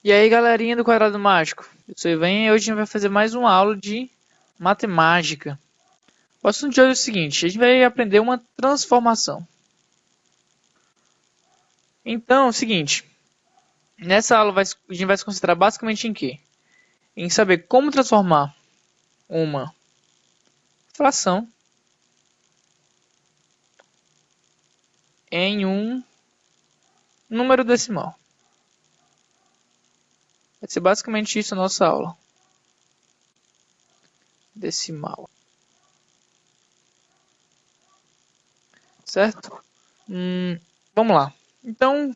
E aí, galerinha do Quadrado Mágico, eu sou o Ivan e hoje a gente vai fazer mais uma aula de matemática. O assunto de hoje é o seguinte, a gente vai aprender uma transformação. Então, é o seguinte, nessa aula a gente vai se concentrar basicamente em quê? Em saber como transformar uma fração em um número decimal. Vai ser basicamente isso a nossa aula. Decimal. Certo? Vamos lá. Então,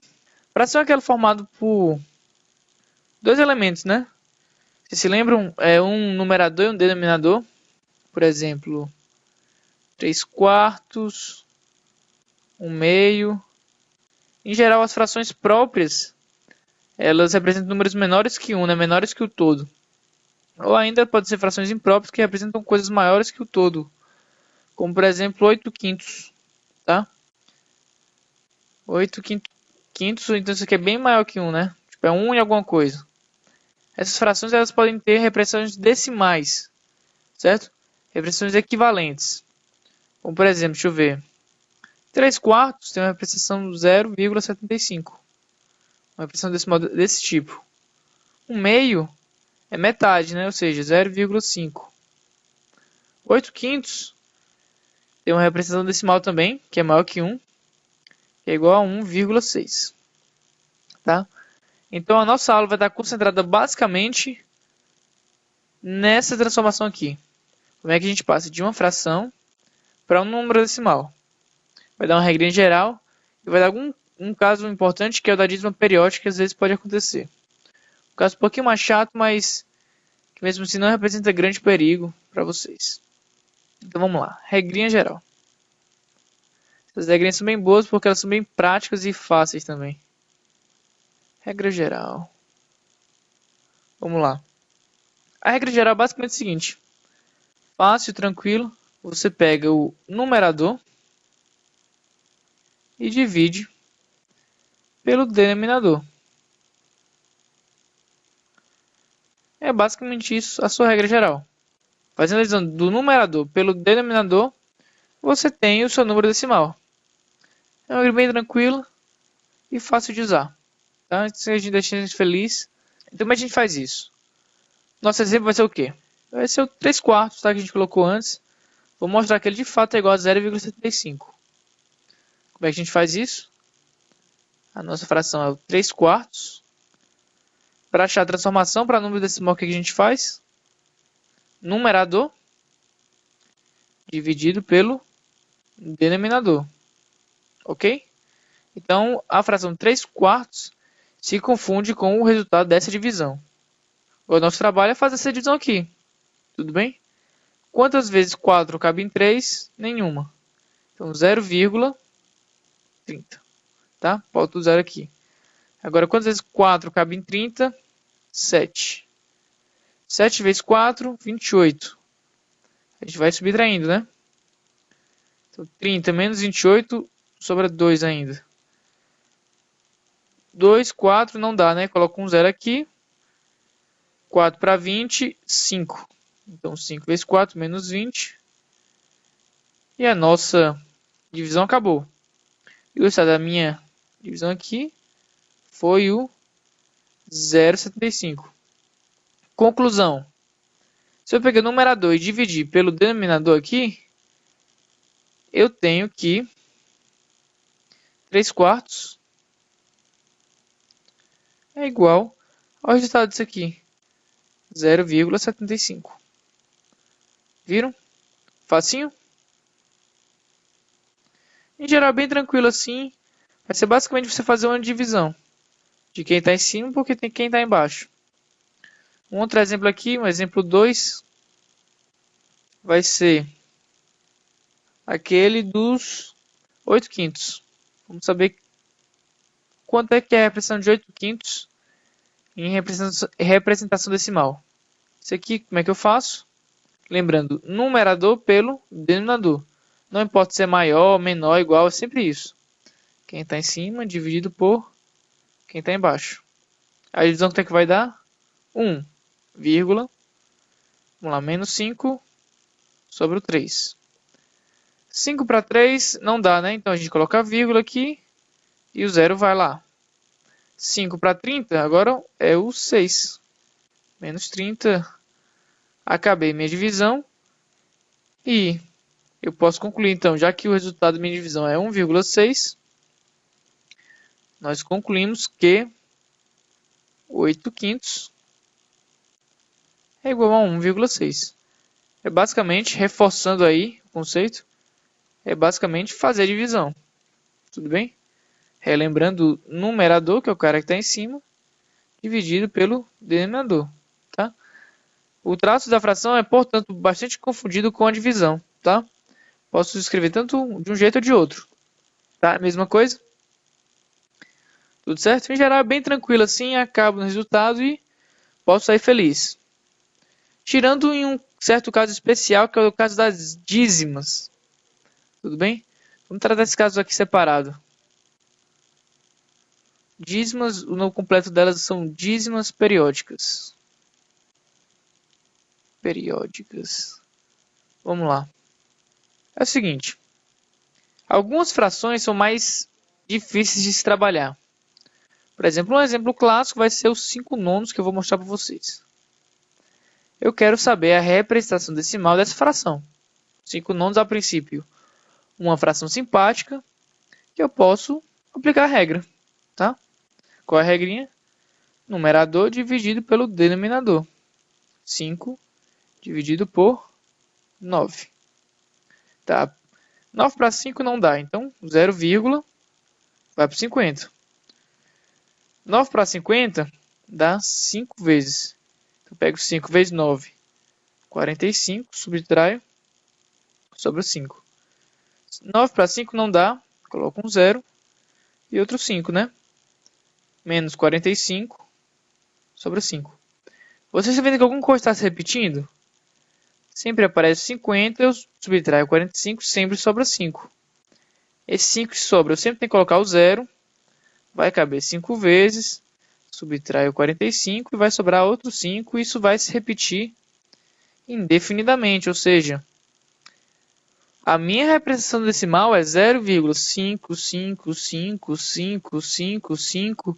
fração é aquela formada por dois elementos, né? Vocês se lembram? É um numerador e um denominador. Por exemplo, 3 quartos, 1 meio. Em geral, as frações próprias, elas representam números menores que 1, né? Menores que o todo. Ou ainda pode ser frações impróprias que representam coisas maiores que o todo. Como, por exemplo, 8 quintos. Tá? 8 quintos, então isso aqui é bem maior que 1, né? Tipo, é 1 e alguma coisa. Essas frações elas podem ter representações decimais, certo? Representações equivalentes. Como, por exemplo, deixa eu ver. 3 quartos tem uma representação 0,75. Uma representação decimal desse tipo. 1 meio é metade, né? Ou seja, 0,5. 8 quintos tem uma representação decimal também, que é maior que 1, que é igual a 1,6. Tá? Então a nossa aula vai estar concentrada basicamente nessa transformação aqui. Como é que a gente passa de uma fração para um número decimal? Vai dar uma regrinha geral e vai dar um caso importante que é o da dízima periódica, que às vezes pode acontecer. Um caso um pouquinho mais chato, mas que mesmo assim não representa grande perigo para vocês. Então vamos lá, regrinha geral. Essas regrinhas são bem boas porque elas são bem práticas e fáceis também. Regra geral. Vamos lá. A regra geral é basicamente o seguinte. Fácil, tranquilo. Você pega o numerador e divide pelo denominador. É basicamente isso a sua regra geral. Fazendo a divisão do numerador pelo denominador, você tem o seu número decimal. É uma regra bem tranquila e fácil de usar. Tá? Se a gente deixa a gente feliz. Então, como a gente faz isso? Nosso exemplo vai ser o quê? Vai ser o 3 quartos, tá? Que a gente colocou antes. Vou mostrar que ele de fato é igual a 0,75. Como é que a gente faz isso? A nossa fração é o 3 quartos. Para achar a transformação para número decimal, o que a gente faz? Numerador dividido pelo denominador. Ok? Então, a fração 3 quartos se confunde com o resultado dessa divisão. O nosso trabalho é fazer essa divisão aqui. Tudo bem? Quantas vezes 4 cabe em 3? Nenhuma. Então, 0,30. Tá? Bota o zero aqui. Agora, quantas vezes 4 cabe em 30? 7. 7 vezes 4, 28. A gente vai subtraindo, né? Então, 30 menos 28, sobra 2 ainda. 2, 4, não dá, né? Coloca um zero aqui. 4 para 20, 5. Então, 5 vezes 4, menos 20. E a nossa divisão acabou. E o resultado da minha divisão aqui foi o 0,75. Conclusão. Se eu pegar o numerador e dividir pelo denominador aqui, eu tenho que 3 quartos é igual ao resultado disso aqui, 0,75. Viram? Facinho? Em geral, bem tranquilo assim. Vai ser basicamente você fazer uma divisão de quem está em cima porque tem quem está embaixo. Um outro exemplo aqui, um exemplo 2, vai ser aquele dos 8 quintos. Vamos saber quanto é que é a representação de 8 quintos em representação decimal. Isso aqui, como é que eu faço? Lembrando, numerador pelo denominador. Não importa se é maior, menor, igual, é sempre isso. Quem está em cima dividido por quem está embaixo. A divisão quanto é que vai dar? 1, vírgula, vamos lá, menos 5 sobre o 3. 5 para 3 não dá, né? Então a gente coloca a vírgula aqui e o 0 vai lá. 5 para 30, agora é o 6. Menos 30. Acabei minha divisão. E eu posso concluir, então, já que o resultado da minha divisão é 1,6, nós concluímos que 8 quintos é igual a 1,6. É basicamente, reforçando aí o conceito, é basicamente fazer a divisão. Tudo bem? Relembrando o numerador, que é o cara que está em cima, dividido pelo denominador. Tá? O traço da fração é, portanto, bastante confundido com a divisão. Tá? Posso escrever tanto de um jeito ou de outro. Tá? Mesma coisa? Tudo certo? Em geral é bem tranquilo assim, acabo no resultado e posso sair feliz. Tirando em um certo caso especial, que é o caso das dízimas. Tudo bem? Vamos tratar esse caso aqui separado. Dízimas, o nome completo delas são dízimas periódicas. Periódicas. Vamos lá. É o seguinte. Algumas frações são mais difíceis de se trabalhar. Por exemplo, um exemplo clássico vai ser os 5 nonos que eu vou mostrar para vocês. Eu quero saber a representação decimal dessa fração. 5 nonos a princípio. Uma fração simpática que eu posso aplicar a regra. Tá? Qual é a regrinha? Numerador dividido pelo denominador. 5 dividido por 9. Tá? 9 para 5 não dá, então 0, vai para 50. 9 para 50 dá 5 vezes. Então, eu pego 5 vezes 9, 45, subtraio sobre o 5. 9 para 5 não dá, coloco um 0 e outro 5, né? Menos 45 sobre o 5. Vocês estão vendo que alguma coisa está se repetindo? Sempre aparece 50, eu subtraio 45, sempre sobra 5. Esse 5 que sobra, eu sempre tenho que colocar o 0. Vai caber 5 vezes, subtraio 45 e vai sobrar outro 5. Isso vai se repetir indefinidamente, ou seja, a minha representação decimal é 0,5555555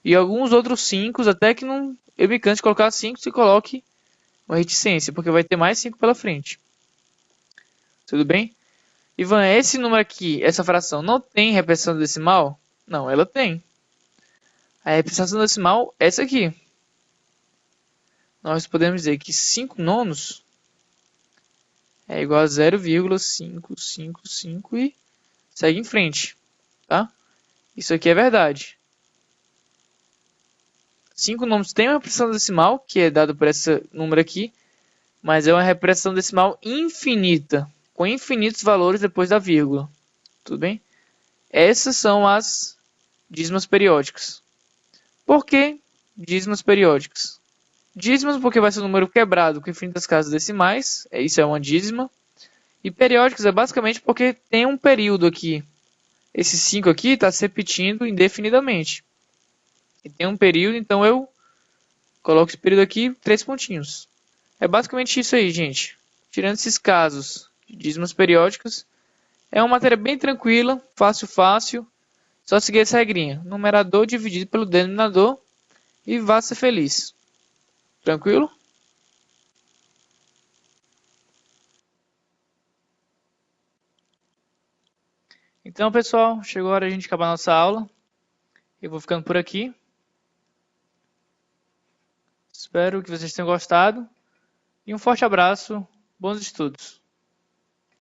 e alguns outros 5 até que não, eu me canso de colocar 5 se coloque uma reticência, porque vai ter mais 5 pela frente. Tudo bem? Ivan, esse número aqui, essa fração, não tem representação decimal? Não, ela tem. A representação decimal é essa aqui. Nós podemos dizer que 5 nonos é igual a 0,555 e segue em frente. Tá? Isso aqui é verdade. 5 nonos tem uma representação decimal, que é dada por esse número aqui, mas é uma representação decimal infinita, com infinitos valores depois da vírgula. Tudo bem? Essas são as dízimas periódicas. Por que dízimas periódicas? Dízimas porque vai ser um número quebrado com infinitas casas decimais, isso é uma dízima. E periódicas é basicamente porque tem um período aqui. Esse 5 aqui está se repetindo indefinidamente. E tem um período, então eu coloco esse período aqui, 3 pontinhos. É basicamente isso aí, gente. Tirando esses casos de dízimas periódicas, é uma matéria bem tranquila, fácil. Só seguir essa regrinha. Numerador dividido pelo denominador e vá ser feliz. Tranquilo? Então, pessoal, chegou a hora de a gente acabar a nossa aula. Eu vou ficando por aqui. Espero que vocês tenham gostado. E um forte abraço. Bons estudos.